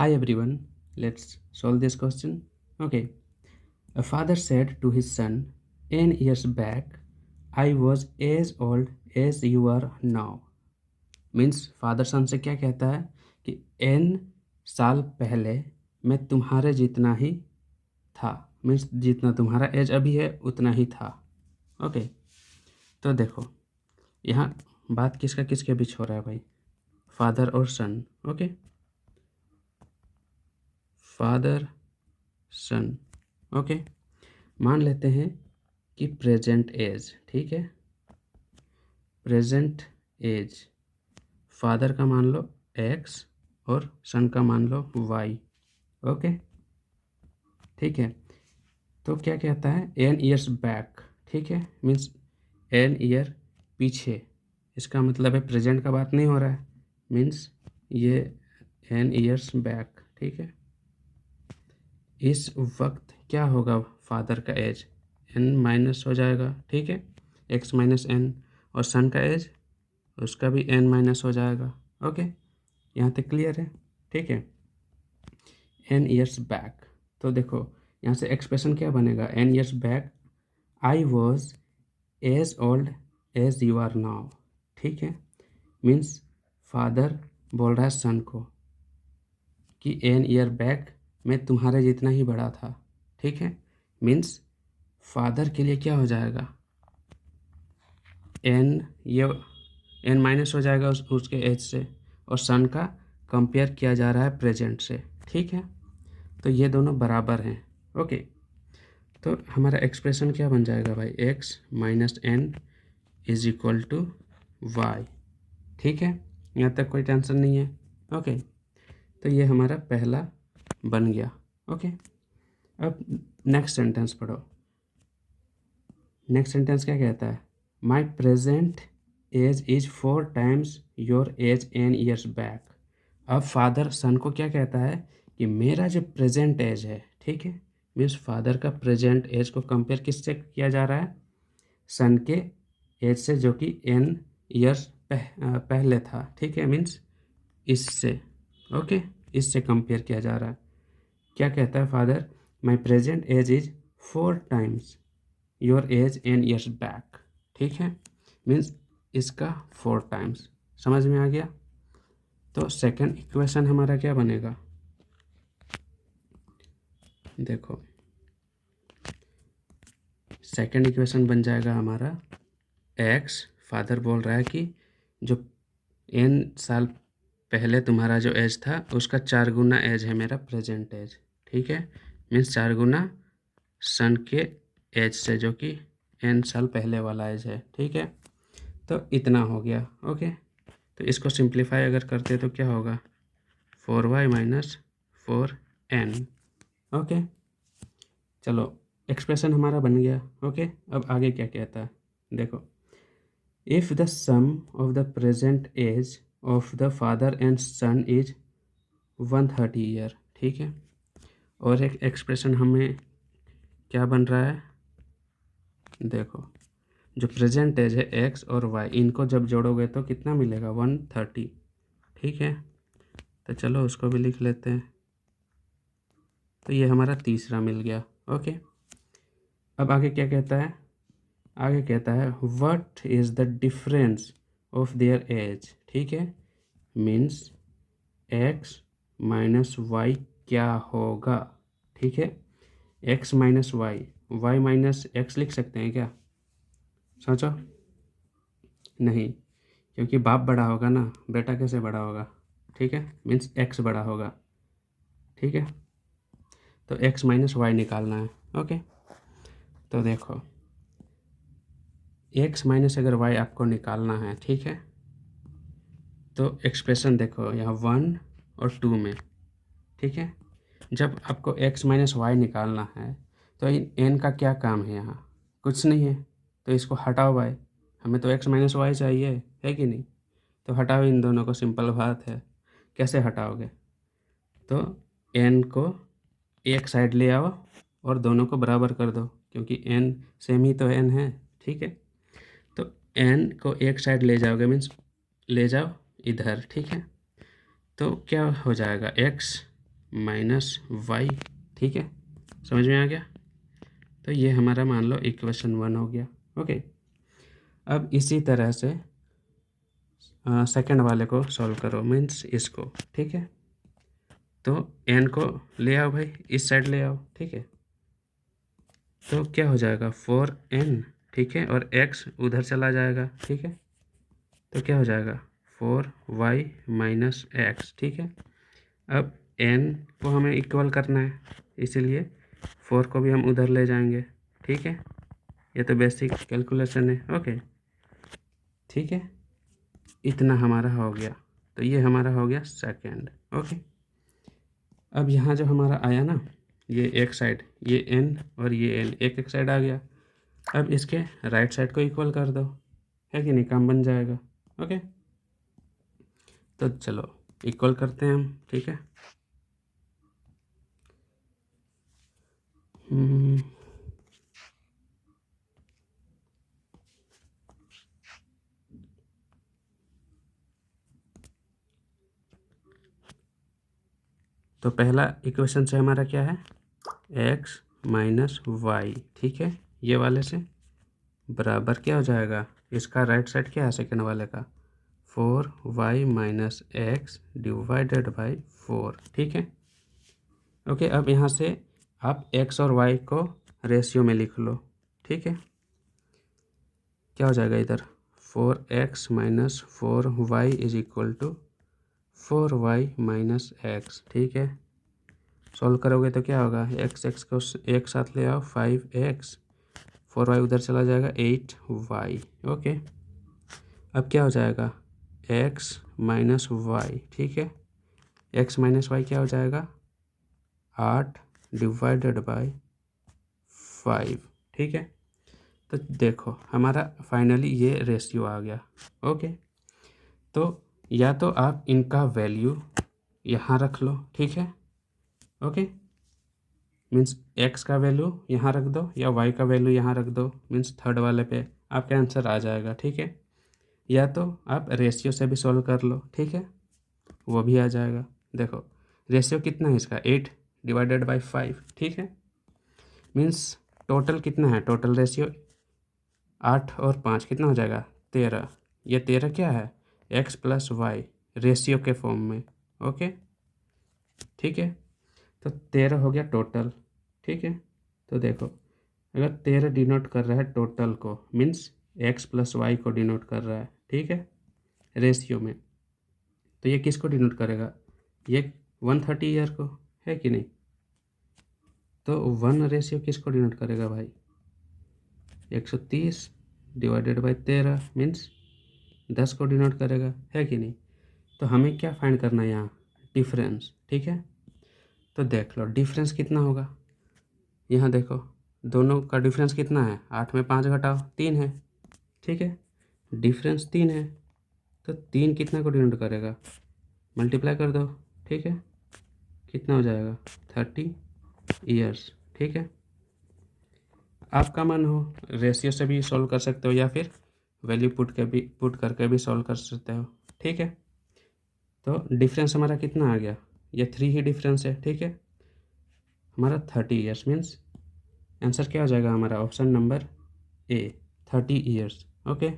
Hi everyone, let's solve this question. Okay, a father said to his son, N years back, I was as old as you are now. Means father son से क्या कहता है कि N साल पहले मैं तुम्हारे जितना ही था। मीन्स जितना तुम्हारा एज अभी है उतना ही था। ओके, तो देखो यहाँ बात किसका किसके बीच हो रहा है भाई, फादर और सन। ओके, फादर सन। ओके, मान लेते हैं कि प्रेजेंट एज, ठीक है, प्रेजेंट एज फादर का मान लो x और सन का मान लो y। ओके, ठीक है, तो क्या कहता है n ईयर्स बैक, ठीक है, मीन्स n ईयर पीछे, इसका मतलब है प्रेजेंट का बात नहीं हो रहा है, मीन्स ये n ईयर्स बैक, ठीक है। इस वक्त क्या होगा फादर का एज, n माइनस हो जाएगा, ठीक है, x माइनस एन, और सन का एज उसका भी n माइनस हो जाएगा। ओके, यहाँ तक क्लियर है, ठीक है। n ईयर्स बैक, तो देखो यहाँ से एक्सप्रेशन क्या बनेगा, n years back I was as old as you are now, ठीक है। मीन्स फादर बोल रहा है सन को कि n ईयर बैक मैं तुम्हारे जितना ही बड़ा था, ठीक है। मीन्स फादर के लिए क्या हो जाएगा, n माइनस हो जाएगा उसके एज से, और सन का कंपेयर किया जा रहा है प्रेजेंट से, ठीक है। तो ये दोनों बराबर हैं। ओके, तो हमारा एक्सप्रेशन क्या बन जाएगा भाई, x minus n is equal to y, ठीक है। यहाँ तक कोई टेंशन नहीं है। ओके, तो ये हमारा पहला बन गया। ओके, अब नेक्स्ट सेंटेंस पढ़ो। नेक्स्ट सेंटेंस क्या कहता है, my present age is 4 times your age n years back. अब फादर सन को क्या कहता है कि मेरा जो प्रेजेंट एज है, ठीक है, मीन्स फादर का प्रेजेंट एज को कंपेयर किससे किया जा रहा है, सन के एज से जो कि n ईयर्स पहले था, ठीक है। मीन्स इससे, ओके, इससे कंपेयर किया जा रहा है। क्या कहता है father, my present age is 4 times your age n years back, ठीक है। मीन्स इसका 4 टाइम्स, समझ में आ गया। तो सेकंड इक्वेशन हमारा क्या बनेगा, देखो सेकंड इक्वेशन बन जाएगा हमारा x, फादर बोल रहा है कि जो n साल पहले तुम्हारा जो एज था उसका 4 गुना एज है मेरा प्रेजेंट एज, ठीक है। मीन्स 4 गुना सन के एज से जो कि n साल पहले वाला एज है, ठीक है। तो इतना हो गया। ओके, तो इसको सिंप्लीफाई अगर करते तो क्या होगा, 4y माइनस 4n। ओके, चलो एक्सप्रेशन हमारा बन गया। ओके, अब आगे क्या कहता है, देखो, if the sum of the present age of the father and son is 130 year, ठीक है। और एक एक्सप्रेशन हमें क्या बन रहा है, देखो जो प्रेजेंट एज है x और y, इनको जब जोड़ोगे तो कितना मिलेगा, 130, ठीक है। तो चलो उसको भी लिख लेते हैं, तो ये हमारा तीसरा मिल गया। ओके, अब आगे क्या कहता है, आगे कहता है what is the difference of their age, ठीक है। मीन्स x माइनस वाई क्या होगा, ठीक है। x minus y, y minus x लिख सकते हैं क्या, सोचो, नहीं, क्योंकि बाप बड़ा होगा ना, बेटा कैसे बड़ा होगा, ठीक है। मीन्स x बड़ा होगा, ठीक है। तो x माइनस वाई निकालना है। ओके, तो देखो x माइनस अगर y आपको निकालना है, ठीक है, तो एक्सप्रेशन देखो यहाँ 1 और 2 में, ठीक है। जब आपको x माइनस वाई निकालना है तो इन n का क्या काम है, यहाँ कुछ नहीं है, तो इसको हटाओ भाई, हमें तो x माइनस वाई चाहिए, है कि नहीं। तो हटाओ इन दोनों को, सिंपल बात है। कैसे हटाओगे, तो n को एक साइड ले आओ और दोनों को बराबर कर दो, क्योंकि n सेम ही तो n है, ठीक है। तो n को एक साइड ले जाओगे, मीन्स ले जाओ इधर, ठीक है। तो क्या हो जाएगा, x माइनस वाई, ठीक है, समझ में आ गया। तो ये हमारा मान लो इक्वेशन 1 हो गया। ओके, अब इसी तरह से सेकंड वाले को सॉल्व करो, मीन्स इसको, ठीक है। तो n को ले आओ भाई, इस साइड ले आओ, ठीक है। तो क्या हो जाएगा 4n, ठीक है, और x उधर चला जाएगा, ठीक है। तो क्या हो जाएगा 4y माइनस एक्स, ठीक है। अब n को हमें इक्वल करना है, इसीलिए 4 को भी हम उधर ले जाएंगे, ठीक है। ये तो बेसिक कैलकुलेशन है। ओके, ठीक है, इतना हमारा हो गया। तो ये हमारा हो गया सेकंड। ओके, अब यहाँ जो हमारा आया ना, ये एक साइड, ये n और ये n एक एक साइड आ गया। अब इसके राइट साइड को इक्वल कर दो, है कि नहीं, काम बन जाएगा। ओके, तो चलो इक्वल करते हैं हम, ठीक है। तो पहला इक्वेशन से हमारा क्या है, x माइनस वाई, ठीक है, ये वाले से बराबर क्या हो जाएगा, इसका राइट साइड क्या है सेकंड वाले का, 4y minus x divided by 4, ठीक है। ओके, अब यहाँ से आप x और y को रेशियो में लिख लो, ठीक है। क्या हो जाएगा इधर 4x minus 4y is equal to 4y minus x, ठीक है। सॉल्व करोगे तो क्या होगा, x को एक साथ ले आओ, 5x, 4y उधर चला जाएगा, 8y। ओके, अब क्या हो जाएगा x माइनस वाई, ठीक है। x माइनस वाई क्या हो जाएगा 8 डिवाइडेड बाई 5, ठीक है। तो देखो हमारा फाइनली ये रेशियो आ गया। ओके, तो या तो आप इनका वैल्यू यहाँ रख लो, ठीक है। ओके, मीन्स x का वैल्यू यहाँ रख दो या y का वैल्यू यहाँ रख दो, मीन्स थर्ड वाले पे आपका आंसर आ जाएगा, ठीक है। या तो आप रेशियो से भी सॉल्व कर लो, ठीक है, वो भी आ जाएगा। देखो रेशियो कितना है इसका, 8 डिवाइडेड बाई 5, ठीक है। मीन्स टोटल कितना है, टोटल रेशियो 8 और 5 कितना हो जाएगा 13। ये 13 क्या है, x प्लस वाई रेशियो के फॉर्म में। ओके, ठीक है, तो 13 हो गया टोटल, ठीक है। तो देखो अगर 13 डिनोट कर रहा है टोटल को, मीन्स x प्लस वाई को डिनोट कर रहा है, ठीक है, रेशियो में, तो ये किसको डिनोट करेगा, ये 130 ईयर को, है कि नहीं। तो 1 रेशियो किसको डिनोट करेगा भाई, 130 डिवाइडेड बाई 13 मीन्स 10 को डिनोट करेगा, है कि नहीं। तो हमें क्या फाइंड करना है यहाँ, डिफरेंस, ठीक है। तो देख लो डिफरेंस कितना होगा, यहाँ देखो दोनों का डिफरेंस कितना है, 8 में 5 घटाओ 3 है, ठीक है। डिफरेंस 3 है, तो 3 कितना को डिनोट करेगा, मल्टीप्लाई कर दो, ठीक है, कितना हो जाएगा 30 ईयर्स, ठीक है। आपका मन हो रेशियो से भी सॉल्व कर सकते हो या फिर वैल्यू पुट करके भी सॉल्व कर सकते हो, ठीक है। तो डिफरेंस हमारा कितना आ गया, ये 3 ही डिफरेंस है, ठीक है। हमारा 30 ईयर्स मीन्स आंसर क्या हो जाएगा हमारा, option number A 30 years. Okay.